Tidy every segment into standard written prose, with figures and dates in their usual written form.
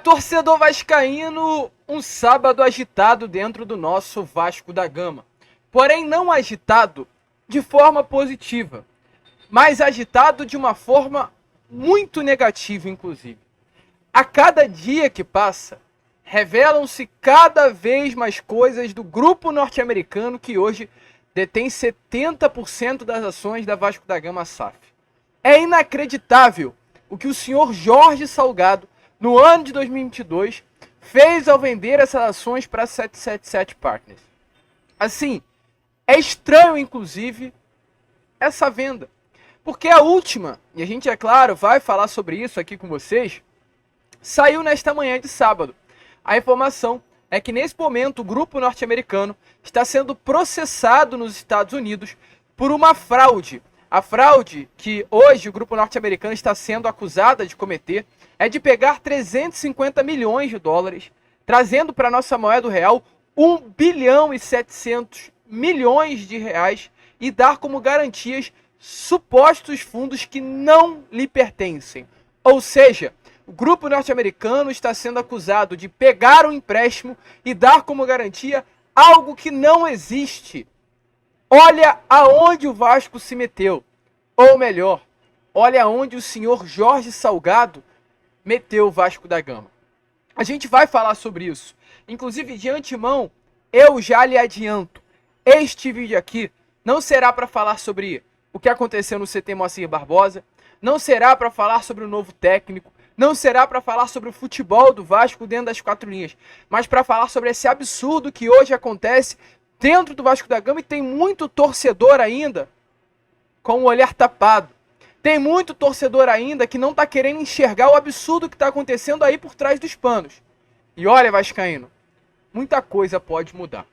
Torcedor vascaíno, um sábado agitado dentro do nosso Vasco da Gama. Porém, não agitado de forma positiva, mas agitado de uma forma muito negativa, inclusive. A cada dia que passa, revelam-se cada vez mais coisas do grupo norte-americano que hoje detém 70% das ações da Vasco da Gama SAF. É inacreditável o que o senhor Jorge Salgado, no ano de 2022, fez ao vender essas ações para a 777 Partners. Assim, é estranho, inclusive, essa venda. Porque a última, e a gente, é claro, vai falar sobre isso aqui com vocês, saiu nesta manhã de sábado. A informação é que, nesse momento, o grupo norte-americano está sendo processado nos Estados Unidos por uma fraude. A fraude que hoje o grupo norte-americano está sendo acusado de cometer é de pegar 350 milhões de dólares, trazendo para a nossa moeda real 1 bilhão e 700 milhões de reais e dar como garantias supostos fundos que não lhe pertencem. Ou seja, o grupo norte-americano está sendo acusado de pegar um empréstimo e dar como garantia algo que não existe. Olha aonde o Vasco se meteu. Ou melhor, olha aonde o senhor Jorge Salgado meteu o Vasco da Gama. A gente vai falar sobre isso. Inclusive, de antemão, eu já lhe adianto. Este vídeo aqui não será para falar sobre o que aconteceu no CT Moacir Barbosa, não será para falar sobre o novo técnico, não será para falar sobre o futebol do Vasco dentro das quatro linhas, mas para falar sobre esse absurdo que hoje acontece dentro do Vasco da Gama e tem muito torcedor ainda com o olhar tapado. Tem muito torcedor ainda que não está querendo enxergar o absurdo que está acontecendo aí por trás dos panos. E olha, vascaíno, muita coisa pode mudar.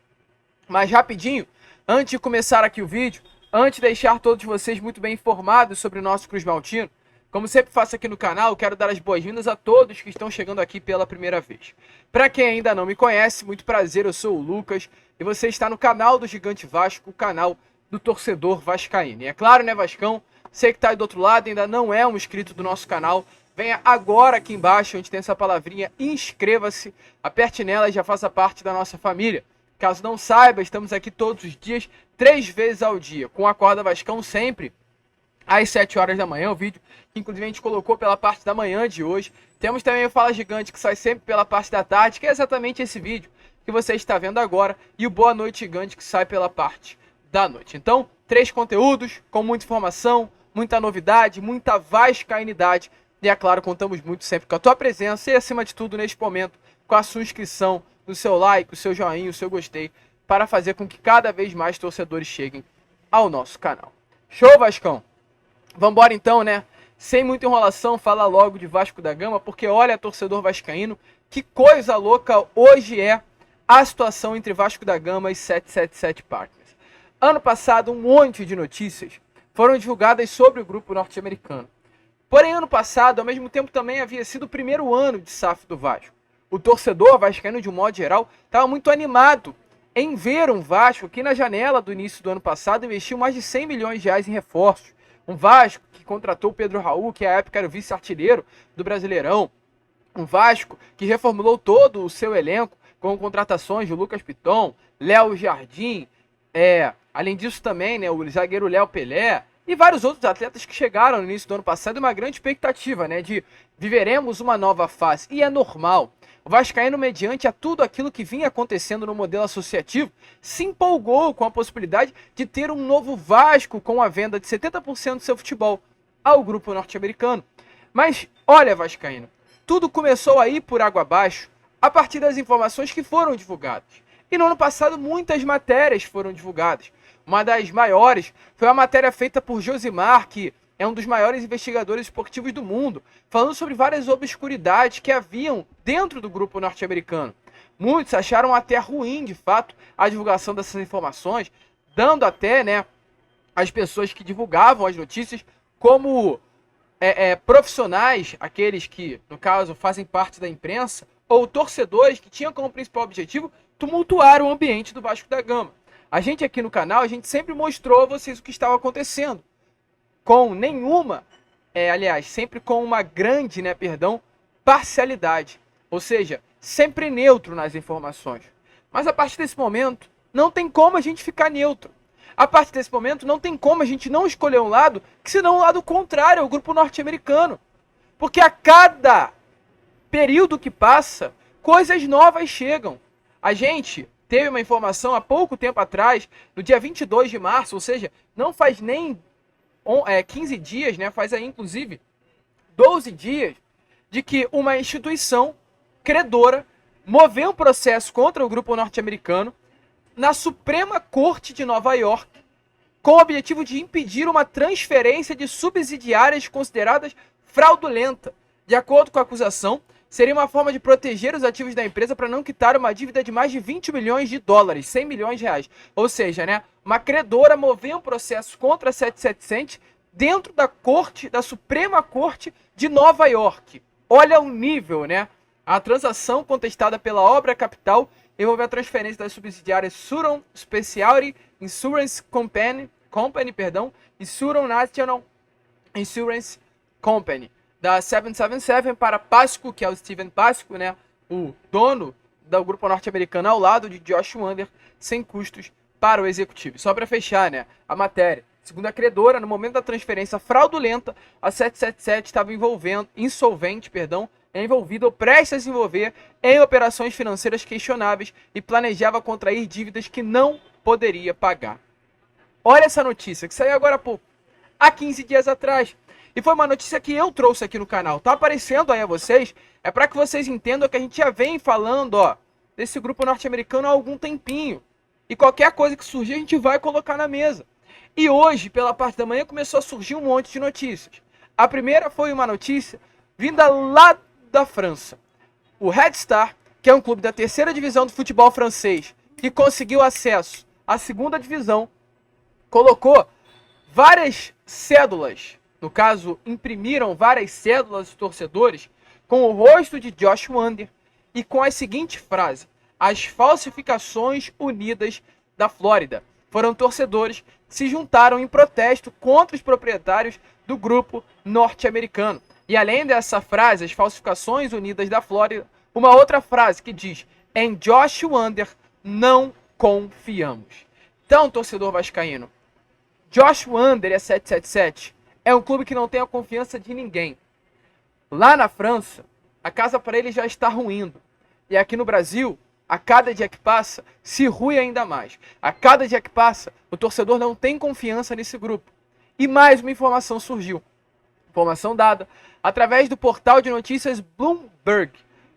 Mas rapidinho, antes de começar aqui o vídeo, antes de deixar todos vocês muito bem informados sobre o nosso Cruz Maltino, como sempre faço aqui no canal, quero dar as boas-vindas a todos que estão chegando aqui pela primeira vez. Para quem ainda não me conhece, muito prazer, eu sou o Lucas e você está no canal do Gigante Vasco, o canal do torcedor vascaíno. E é claro, né, Vascão, você que está aí do outro lado ainda não é um inscrito do nosso canal, venha agora aqui embaixo, onde tem essa palavrinha, inscreva-se, aperte nela e já faça parte da nossa família. Caso não saiba, estamos aqui todos os dias, 3 vezes ao dia, com a Acorda Vascão sempre às 7 horas da manhã, o vídeo que inclusive a gente colocou pela parte da manhã de hoje. Temos também o Fala Gigante, que sai sempre pela parte da tarde, que é exatamente esse vídeo que você está vendo agora, e o Boa Noite Gigante, que sai pela parte da noite. Então, 3 conteúdos com muita informação, muita novidade, muita vascainidade, e é claro, contamos muito sempre com a tua presença e, acima de tudo, neste momento, com a sua inscrição, o seu like, o seu joinha, o seu gostei, para fazer com que cada vez mais torcedores cheguem ao nosso canal. Show, Vascão? Vambora então, né? Sem muita enrolação, fala logo de Vasco da Gama, porque olha, torcedor vascaíno, que coisa louca hoje é a situação entre Vasco da Gama e 777 Partners. Ano passado, um monte de notícias foram divulgadas sobre o grupo norte-americano. Porém, ano passado, ao mesmo tempo, também havia sido o primeiro ano de SAF do Vasco. O torcedor vascaíno, de um modo geral, estava muito animado em ver um Vasco que, na janela do início do ano passado, investiu mais de 100 milhões de reais em reforços. Um Vasco que contratou o Pedro Raul, que à época era o vice-artilheiro do Brasileirão. Um Vasco que reformulou todo o seu elenco com contratações de Lucas Piton, Léo Jardim, além disso também, né, o zagueiro Léo Pelé e vários outros atletas que chegaram no início do ano passado, uma grande expectativa, né, de viveremos uma nova fase. E é normal. O vascaíno, mediante a tudo aquilo que vinha acontecendo no modelo associativo, se empolgou com a possibilidade de ter um novo Vasco com a venda de 70% do seu futebol ao grupo norte-americano. Mas olha, vascaíno, tudo começou aí por água abaixo a partir das informações que foram divulgadas. E no ano passado muitas matérias foram divulgadas. Uma das maiores foi a matéria feita por Josimar, que é um dos maiores investigadores esportivos do mundo, falando sobre várias obscuridades que haviam dentro do grupo norte-americano. Muitos acharam até ruim, de fato, a divulgação dessas informações, dando até, né, as pessoas que divulgavam as notícias como profissionais, aqueles que, no caso, fazem parte da imprensa, ou torcedores que tinham como principal objetivo tumultuar o ambiente do Vasco da Gama. A gente aqui no canal, a gente sempre mostrou a vocês o que estava acontecendo. Com nenhuma, aliás, sempre com uma grande, parcialidade. ou seja, sempre neutro nas informações. Mas a partir desse momento, não tem como a gente ficar neutro. A partir desse momento, não tem como a gente não escolher um lado, que senão o lado contrário ao grupo norte-americano. Porque a cada período que passa, coisas novas chegam. A gente teve uma informação há pouco tempo atrás, no dia 22 de março, ou seja, não faz nem 15 dias, né? Faz aí inclusive 12 dias, de que uma instituição credora moveu um processo contra o grupo norte-americano na Suprema Corte de Nova York, com o objetivo de impedir uma transferência de subsidiárias consideradas fraudulenta. De acordo com a acusação, seria uma forma de proteger os ativos da empresa para não quitar uma dívida de mais de 20 milhões de dólares, 100 milhões de reais. Ou seja, né, uma credora moveu um processo contra a 777 dentro da corte, da Suprema Corte de Nova York. Olha o nível, né? A transação contestada pela Obra Capital envolveu a transferência das subsidiárias Suron Specialty Insurance Company, e Suron National Insurance Company, da 777 para Pasco, que é o Steven Pasco, né, o dono do grupo norte-americano, ao lado de Josh Wander, sem custos para o executivo. Só para fechar, né, a matéria. Segundo a credora, no momento da transferência fraudulenta, a 777 estava envolvida ou prestes a se envolver em operações financeiras questionáveis e planejava contrair dívidas que não poderia pagar. Olha essa notícia que saiu agora há pouco, há 15 dias atrás. E foi uma notícia que eu trouxe aqui no canal. Tá aparecendo aí a vocês, é para que vocês entendam que a gente já vem falando, ó, desse grupo norte-americano há algum tempinho. E qualquer coisa que surgir, a gente vai colocar na mesa. E hoje, pela parte da manhã, começou a surgir um monte de notícias. A primeira foi uma notícia vinda lá da França. O Red Star, que é um clube da terceira divisão do futebol francês, que conseguiu acesso à segunda divisão, colocou várias cédulas, no caso, imprimiram várias cédulas de torcedores com o rosto de Josh Wander e com a seguinte frase: as falsificações unidas da Flórida. Foram torcedores que se juntaram em protesto contra os proprietários do grupo norte-americano. E além dessa frase, as falsificações unidas da Flórida, uma outra frase que diz: em Josh Wander não confiamos. Então, torcedor vascaíno, Josh Wander e a 777 é um clube que não tem a confiança de ninguém. Lá na França, a casa para ele já está ruindo. E aqui no Brasil, a cada dia que passa, se rui ainda mais. A cada dia que passa, o torcedor não tem confiança nesse grupo. E mais uma informação surgiu. Informação dada através do portal de notícias Bloomberg.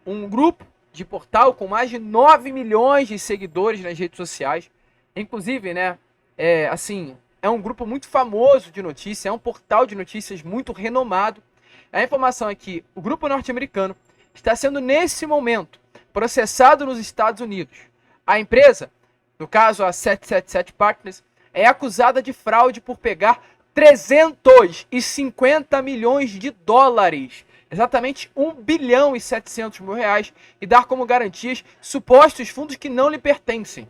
Um grupo de portal com mais de 9 milhões de seguidores nas redes sociais. Inclusive, né, é um grupo muito famoso de notícias, é um portal de notícias muito renomado. A informação é que o grupo norte-americano está sendo, nesse momento, processado nos Estados Unidos. A empresa, no caso a 777 Partners, é acusada de fraude por pegar 350 milhões de dólares, exatamente 1 bilhão e 700 mil reais, e dar como garantias supostos fundos que não lhe pertencem.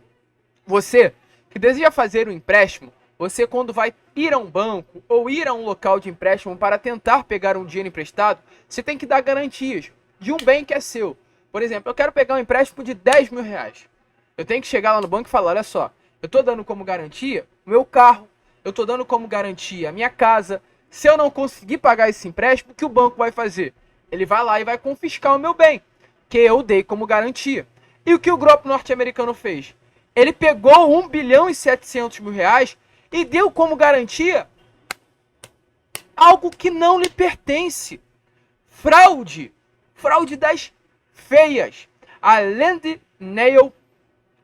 Você que deseja fazer um empréstimo, você quando vai ir a um banco ou ir a um local de empréstimo para tentar pegar um dinheiro emprestado, você tem que dar garantias de um bem que é seu. Por exemplo, eu quero pegar um empréstimo de 10 mil reais. Eu tenho que chegar lá no banco e falar: olha só, eu estou dando como garantia o meu carro, eu estou dando como garantia a minha casa. Se eu não conseguir pagar esse empréstimo, o que o banco vai fazer? Ele vai lá e vai confiscar o meu bem, que eu dei como garantia. E o que o grupo norte-americano fez? Ele pegou 1 bilhão e 700 mil reais e deu como garantia algo que não lhe pertence. Fraude. Fraude das feias. A Land Nail,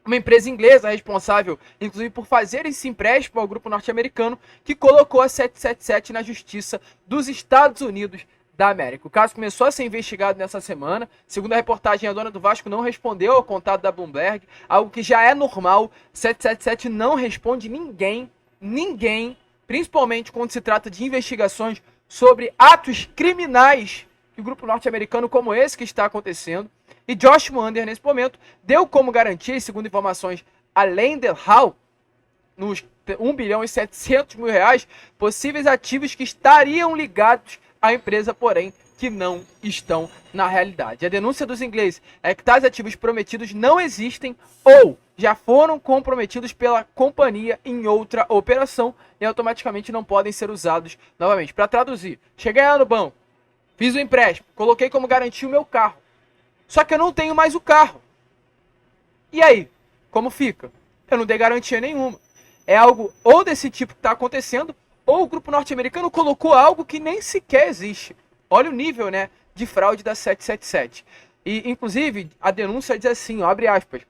uma empresa inglesa responsável, inclusive, por fazer esse empréstimo ao grupo norte-americano, que colocou a 777 na justiça dos Estados Unidos da América. O caso começou a ser investigado nessa semana. Segundo a reportagem, a dona do Vasco não respondeu ao contato da Bloomberg, algo que já é normal. 777 não responde ninguém, principalmente quando se trata de investigações sobre atos criminais que o grupo norte-americano como esse que está acontecendo. E Josh Wander, nesse momento, deu como garantia, segundo informações além de Hall, nos 1 bilhão e 700 mil reais, possíveis ativos que estariam ligados à empresa, porém que não estão na realidade. A denúncia dos ingleses é que tais ativos prometidos não existem ou já foram comprometidos pela companhia em outra operação e automaticamente não podem ser usados novamente. Para traduzir, cheguei lá no banco, fiz o empréstimo, coloquei como garantia o meu carro, só que eu não tenho mais o carro. E aí, como fica? Eu não dei garantia nenhuma. É algo ou desse tipo que está acontecendo, ou o grupo norte-americano colocou algo que nem sequer existe. Olha o nível, né, de fraude da 777. E, inclusive, a denúncia diz assim, ó, abre aspas,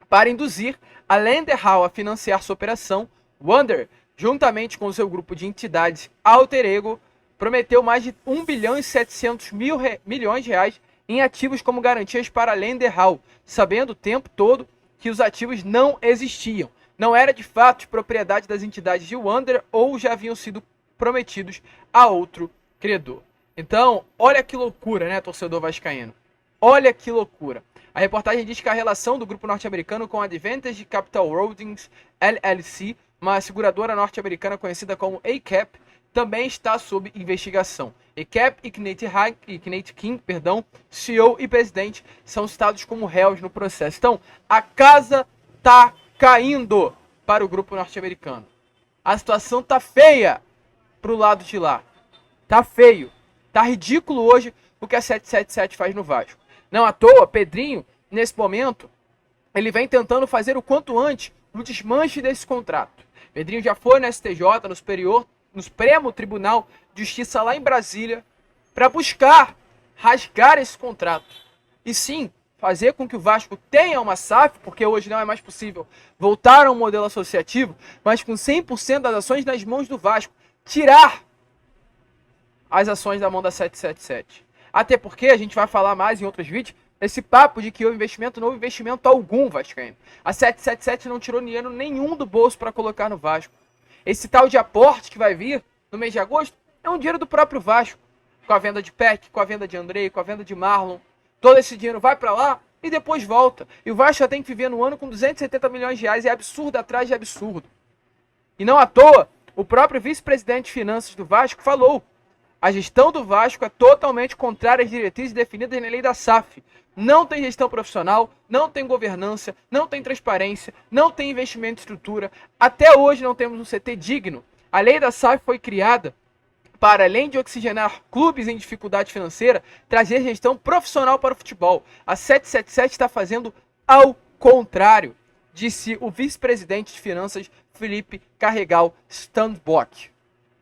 para induzir a Lender Hall a financiar sua operação, Wander, juntamente com seu grupo de entidades Alter Ego, prometeu mais de 1 bilhão e 700 milhões de reais em ativos como garantias para a Lender Hall, sabendo o tempo todo que os ativos não existiam. Não era de fato de propriedade das entidades de Wander ou já haviam sido prometidos a outro credor. Então, olha que loucura, né, torcedor vascaíno? Olha que loucura. A reportagem diz que a relação do grupo norte-americano com a Advantage Capital Holdings LLC, uma seguradora norte-americana conhecida como ACAP, também está sob investigação. ACAP e Kenneth King, CEO e presidente, são citados como réus no processo. Então, a casa tá caindo para o grupo norte-americano. A situação tá feia pro lado de lá. Tá feio. Tá ridículo hoje o que a 777 faz no Vasco. Não à toa, Pedrinho, nesse momento, ele vem tentando fazer o quanto antes o desmanche desse contrato. Pedrinho já foi no STJ, no Supremo Tribunal de Justiça lá em Brasília, para buscar rasgar esse contrato. E sim, fazer com que o Vasco tenha uma SAF, porque hoje não é mais possível voltar a um modelo associativo, mas com 100% das ações nas mãos do Vasco. Tirar as ações da mão da 777. Até porque, a gente vai falar mais em outros vídeos, esse papo de que houve investimento, não houve investimento algum, vascaíno. A 777 não tirou dinheiro nenhum do bolso para colocar no Vasco. Esse tal de aporte que vai vir no mês de agosto é um dinheiro do próprio Vasco. Com a venda de Peck, com a venda de Andrei, com a venda de Marlon. Todo esse dinheiro vai para lá e depois volta. E o Vasco já tem que viver no ano com 270 milhões de reais. É absurdo atrás de absurdo. E não à toa, o próprio vice-presidente de finanças do Vasco falou: a gestão do Vasco é totalmente contrária às diretrizes definidas na lei da SAF. Não tem gestão profissional, não tem governança, não tem transparência, não tem investimento em estrutura. Até hoje não temos um CT digno. A lei da SAF foi criada para, além de oxigenar clubes em dificuldade financeira, trazer gestão profissional para o futebol. A 777 está fazendo ao contrário, disse o vice-presidente de finanças Felipe Carregal Standbock.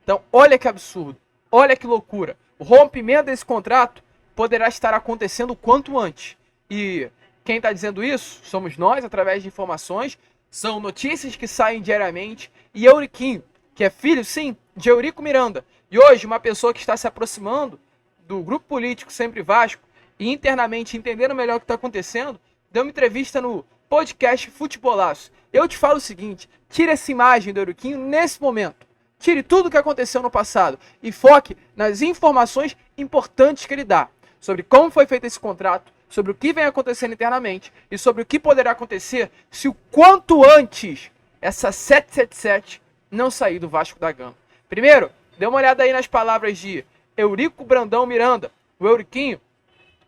Então, olha que absurdo. Olha que loucura. O rompimento desse contrato poderá estar acontecendo o quanto antes. E quem está dizendo isso somos nós, através de informações. São notícias que saem diariamente. E Euriquinho, que é filho, sim, de Eurico Miranda. E hoje, uma pessoa que está se aproximando do grupo político Sempre Vasco e internamente entendendo melhor o que está acontecendo, deu uma entrevista no podcast Futebolaço. Eu te falo o seguinte: tira essa imagem do Euriquinho nesse momento. Tire tudo o que aconteceu no passado e foque nas informações importantes que ele dá sobre como foi feito esse contrato, sobre o que vem acontecendo internamente e sobre o que poderá acontecer se o quanto antes essa 777 não sair do Vasco da Gama. Primeiro, dê uma olhada aí nas palavras de Eurico Brandão Miranda, o Euriquinho,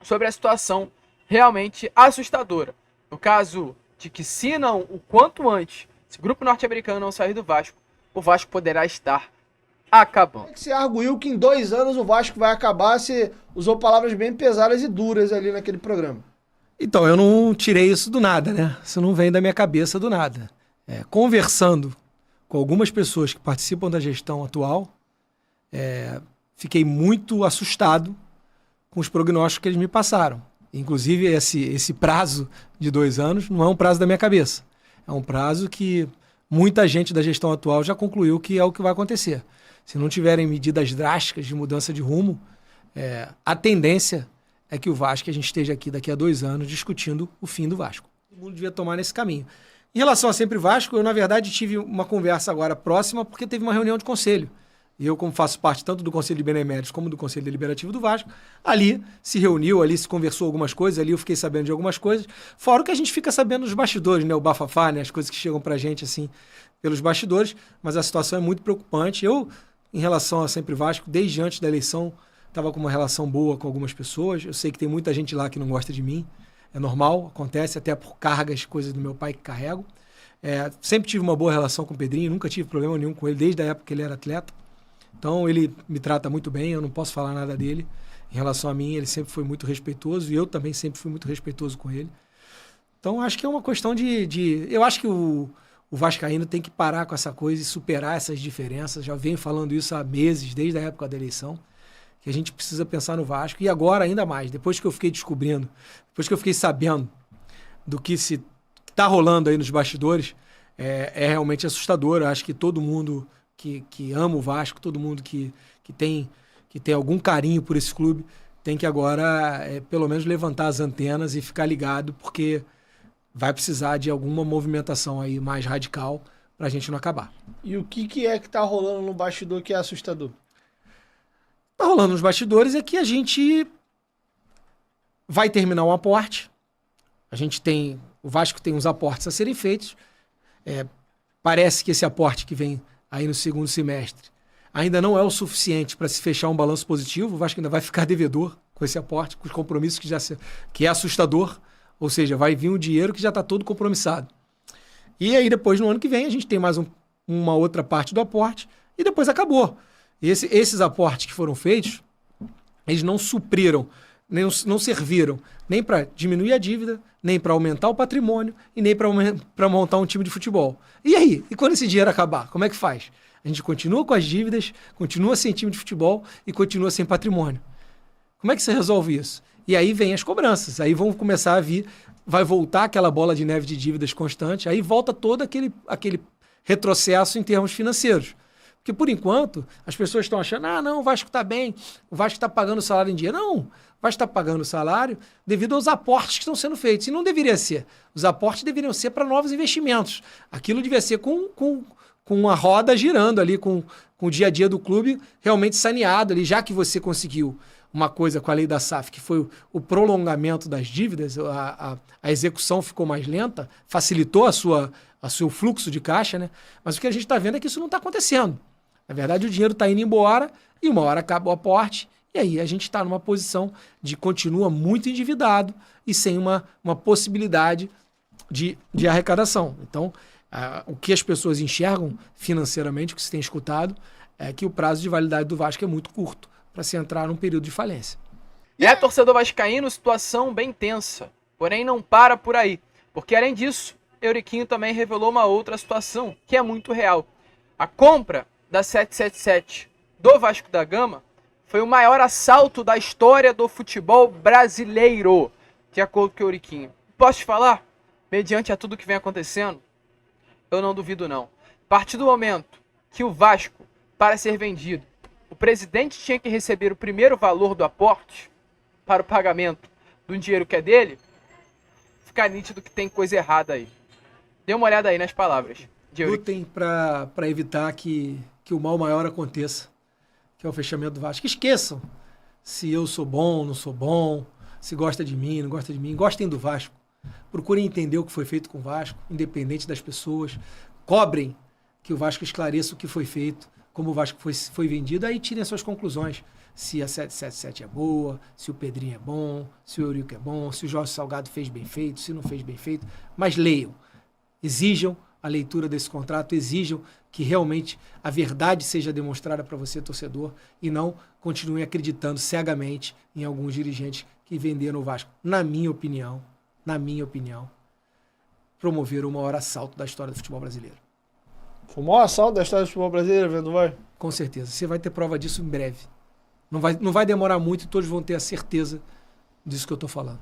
sobre a situação realmente assustadora. No caso de que, se não o quanto antes, se o grupo norte-americano não sair do Vasco, o Vasco poderá estar acabando. Você arguiu que em 2 anos o Vasco vai acabar, você usou palavras bem pesadas e duras ali naquele programa. Então, eu não tirei isso do nada, né? Isso não vem da minha cabeça do nada. Conversando com algumas pessoas que participam da gestão atual, fiquei muito assustado com os prognósticos que eles me passaram. Inclusive, esse prazo de 2 anos não é um prazo da minha cabeça. É um prazo que muita gente da gestão atual já concluiu que é o que vai acontecer. Se não tiverem medidas drásticas de mudança de rumo, a tendência é que o Vasco, a gente esteja aqui daqui a 2 anos discutindo o fim do Vasco. Todo mundo devia tomar nesse caminho. Em relação a Sempre Vasco, eu, na verdade, tive uma conversa agora próxima porque teve uma reunião de conselho. E eu, como faço parte tanto do Conselho de Beneméritos como do Conselho Deliberativo do Vasco, ali se reuniu, ali se conversou algumas coisas, ali eu fiquei sabendo de algumas coisas, fora o que a gente fica sabendo nos bastidores, né? O bafafá, né? As coisas que chegam pra gente, assim, pelos bastidores, mas a situação é muito preocupante. Eu, em relação a Sempre Vasco, desde antes da eleição, estava com uma relação boa com algumas pessoas. Eu sei que tem muita gente lá que não gosta de mim. É normal, acontece até por cargas, coisas do meu pai que carrego. Sempre tive uma boa relação com o Pedrinho, nunca tive problema nenhum com ele, desde a época que ele era atleta. Então ele me trata muito bem, eu não posso falar nada dele. Em relação a mim, ele sempre foi muito respeitoso e eu também sempre fui muito respeitoso com ele. Então acho que é uma questão eu acho que o vascaíno tem que parar com essa coisa e superar essas diferenças. Já venho falando isso há meses, desde a época da eleição, que a gente precisa pensar no Vasco. E agora ainda mais, depois que eu fiquei descobrindo, depois que eu fiquei sabendo do que se está rolando aí nos bastidores, é realmente assustador. Eu acho que todo mundo que ama o Vasco, todo mundo que tem algum carinho por esse clube, tem que agora, pelo menos, levantar as antenas e ficar ligado, porque vai precisar de alguma movimentação aí mais radical para a gente não acabar. E o que é que tá rolando no bastidor que é assustador? Tá rolando nos bastidores é que a gente vai terminar um aporte. O Vasco tem uns aportes a serem feitos. Parece que esse aporte que vem aí no segundo semestre ainda não é o suficiente para se fechar um balanço positivo. O Vasco ainda vai ficar devedor com esse aporte, com os compromissos que é assustador. Ou seja, vai vir um dinheiro que já está todo compromissado. E aí depois, no ano que vem, a gente tem mais uma outra parte do aporte e depois acabou. Esses aportes que foram feitos, eles não supriram, não serviram nem para diminuir a dívida, nem para aumentar o patrimônio e nem para montar um time de futebol. E aí? E quando esse dinheiro acabar? Como é que faz? A gente continua com as dívidas, continua sem time de futebol e continua sem patrimônio. Como é que você resolve isso? E aí vem as cobranças, aí vão começar a vir, vai voltar aquela bola de neve de dívidas constante, aí volta todo aquele retrocesso em termos financeiros. Porque, por enquanto, as pessoas estão achando, não, o Vasco está bem, o Vasco está pagando o salário em dia. Não, o Vasco está pagando o salário devido aos aportes que estão sendo feitos. E não deveria ser. Os aportes deveriam ser para novos investimentos. Aquilo devia ser com a roda girando ali, com o dia a dia do clube realmente saneado ali, já que você conseguiu uma coisa com a lei da SAF, que foi o prolongamento das dívidas, a execução ficou mais lenta, facilitou o seu fluxo de caixa, né? Mas o que a gente está vendo é que isso não está acontecendo. Na verdade, o dinheiro está indo embora e uma hora acaba o aporte e aí a gente está numa posição de continua muito endividado e sem uma possibilidade de arrecadação. Então, o que as pessoas enxergam financeiramente, o que se tem escutado, é que o prazo de validade do Vasco é muito curto para se entrar num período de falência. Torcedor vascaíno, situação bem tensa. Porém, não para por aí. Porque, além disso, Euriquinho também revelou uma outra situação, que é muito real. A compra da 777 do Vasco da Gama foi o maior assalto da história do futebol brasileiro, de acordo com o Euriquinho. Posso te falar? Mediante a tudo que vem acontecendo, eu não duvido não. A partir do momento que o Vasco, para ser vendido, o presidente tinha que receber o primeiro valor do aporte para o pagamento do dinheiro que é dele, fica nítido que tem coisa errada aí. Dê uma olhada aí nas palavras de Euriquinho. Lutem para evitar que o mal maior aconteça, que é o fechamento do Vasco. Esqueçam se eu sou bom, não sou bom, se gosta de mim, não gosta de mim. Gostem do Vasco. Procurem entender o que foi feito com o Vasco, independente das pessoas. Cobrem que o Vasco esclareça o que foi feito, como o Vasco foi vendido, aí tirem as suas conclusões. Se a 777 é boa, se o Pedrinho é bom, se o Eurico é bom, se o Jorge Salgado fez bem feito, se não fez bem feito. Mas leiam, exijam a leitura desse contrato, exijam que realmente a verdade seja demonstrada para você, torcedor, e não continuem acreditando cegamente em alguns dirigentes que venderam o Vasco. Na minha opinião, promoveram o maior assalto da história do futebol brasileiro. Foi o maior assalto da história do futebol brasileiro, vendo vai? Com certeza. Você vai ter prova disso em breve. Não vai demorar muito e todos vão ter a certeza disso que eu estou falando.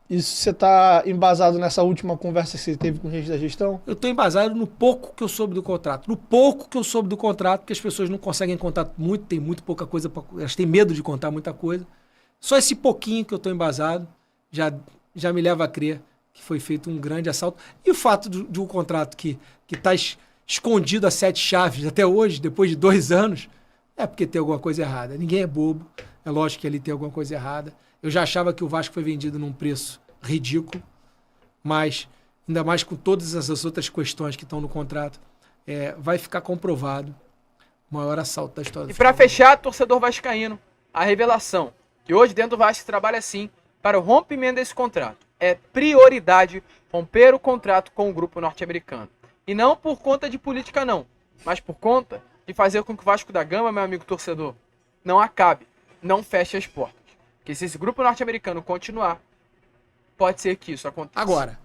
Isso você está embasado nessa última conversa que você teve com o gente da gestão? Eu estou embasado no pouco que eu soube do contrato. No pouco que eu soube do contrato, porque as pessoas não conseguem contar muito, tem muito pouca coisa, elas têm medo de contar muita coisa. Só esse pouquinho que eu estou embasado já me leva a crer que foi feito um grande assalto. E o fato de um contrato que está escondido a 7 chaves até hoje, depois de 2 anos, é porque tem alguma coisa errada. Ninguém é bobo, é lógico que ali tem alguma coisa errada. Eu já achava que o Vasco foi vendido num preço ridículo, mas ainda mais com todas essas outras questões que estão no contrato, vai ficar comprovado o maior assalto da história do E para futebol. fechar, torcedor vascaíno, a revelação que hoje dentro do Vasco se trabalha assim para o rompimento desse contrato. É prioridade romper o contrato com o grupo norte-americano. E não por conta de política não, mas por conta de fazer com que o Vasco da Gama, meu amigo torcedor, não acabe, não feche as portas. Porque se esse grupo norte-americano continuar, pode ser que isso aconteça. Agora,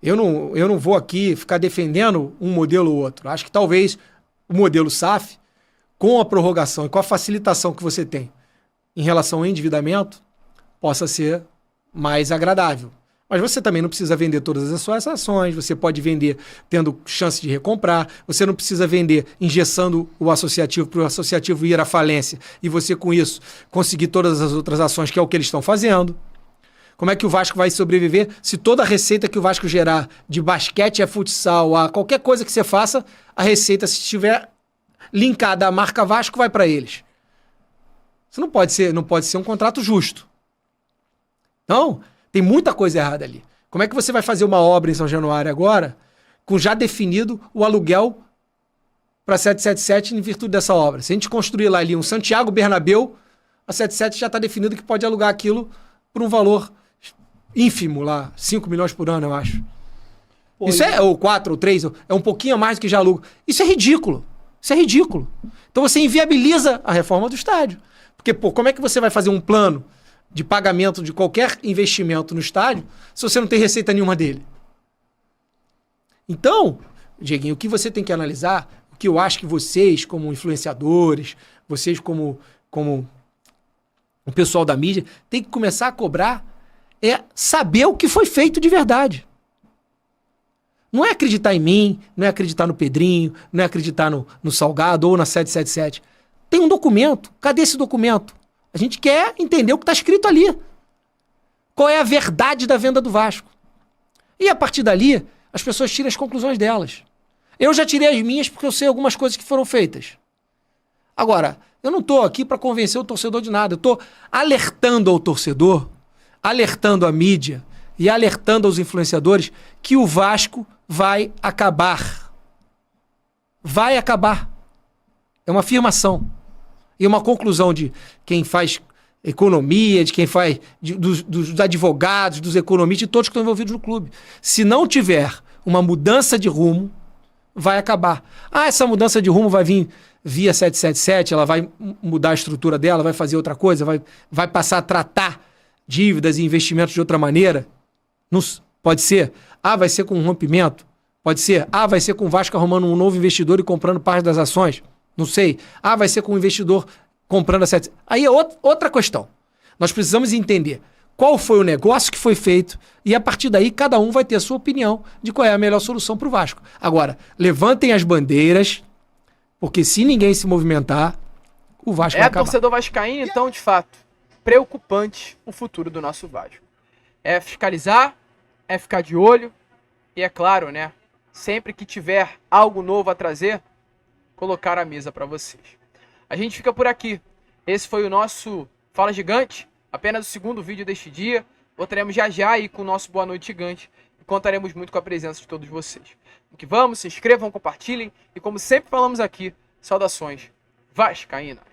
eu não vou aqui ficar defendendo um modelo ou outro. Acho que talvez o modelo SAF, com a prorrogação e com a facilitação que você tem em relação ao endividamento, possa ser mais agradável. Mas você também não precisa vender todas as suas ações, você pode vender tendo chance de recomprar, você não precisa vender engessando o associativo para o associativo ir à falência e você com isso conseguir todas as outras ações, que é o que eles estão fazendo. Como é que o Vasco vai sobreviver se toda a receita que o Vasco gerar de basquete a futsal, a qualquer coisa que você faça, a receita, se estiver linkada à marca Vasco, vai para eles? Isso não pode ser um contrato justo. Não, tem muita coisa errada ali. Como é que você vai fazer uma obra em São Januário agora, com já definido o aluguel para 777 em virtude dessa obra? Se a gente construir lá ali um Santiago Bernabéu, a 77 já está definido que pode alugar aquilo por um valor ínfimo lá, 5 milhões por ano, eu acho. Pô, Isso é, ou 4, ou 3, é um pouquinho a mais do que já aluga. Isso é ridículo. Isso é ridículo. Então você inviabiliza a reforma do estádio. Porque, pô, como é que você vai fazer um plano de pagamento de qualquer investimento no estádio se você não tem receita nenhuma dele? Então, Dieguinho, o que você tem que analisar, o que eu acho que vocês, como influenciadores, vocês como o pessoal da mídia, tem que começar a cobrar é saber o que foi feito de verdade. Não é acreditar em mim, não é acreditar no Pedrinho, não é acreditar no Salgado ou na 777. Tem um documento. Cadê esse documento? A gente quer entender o que está escrito ali. Qual é a verdade da venda do Vasco? E a partir dali, as pessoas tiram as conclusões delas. Eu já tirei as minhas porque eu sei algumas coisas que foram feitas. Agora, eu não estou aqui para convencer o torcedor de nada. Eu estou alertando ao torcedor, alertando a mídia e alertando aos influenciadores que o Vasco vai acabar. Vai acabar. É uma afirmação. E uma conclusão de quem faz economia, de quem faz, dos advogados, dos economistas, de todos que estão envolvidos no clube. Se não tiver uma mudança de rumo, vai acabar. Ah, essa mudança de rumo vai vir via 777, ela vai mudar a estrutura dela, vai fazer outra coisa, vai passar a tratar dívidas e investimentos de outra maneira. Não, pode ser. Ah, vai ser com um rompimento. Pode ser. Ah, vai ser com o Vasco arrumando um novo investidor e comprando parte das ações. Não sei. Ah, vai ser com um investidor comprando a 7. Aí é outra questão. Nós precisamos entender qual foi o negócio que foi feito e a partir daí cada um vai ter a sua opinião de qual é a melhor solução para o Vasco. Agora, levantem as bandeiras, porque se ninguém se movimentar, o Vasco vai acabar. Torcedor vascaíno, então, de fato, preocupante o futuro do nosso Vasco. É fiscalizar, é ficar de olho e, é claro, né, sempre que tiver algo novo a trazer, colocar a mesa para vocês. A gente fica por aqui. Esse foi o nosso Fala Gigante, apenas o segundo vídeo deste dia. Voltaremos já aí com o nosso Boa Noite Gigante e contaremos muito com a presença de todos vocês. Vamos que vamos, se inscrevam, compartilhem e, como sempre falamos aqui, saudações vascaínas.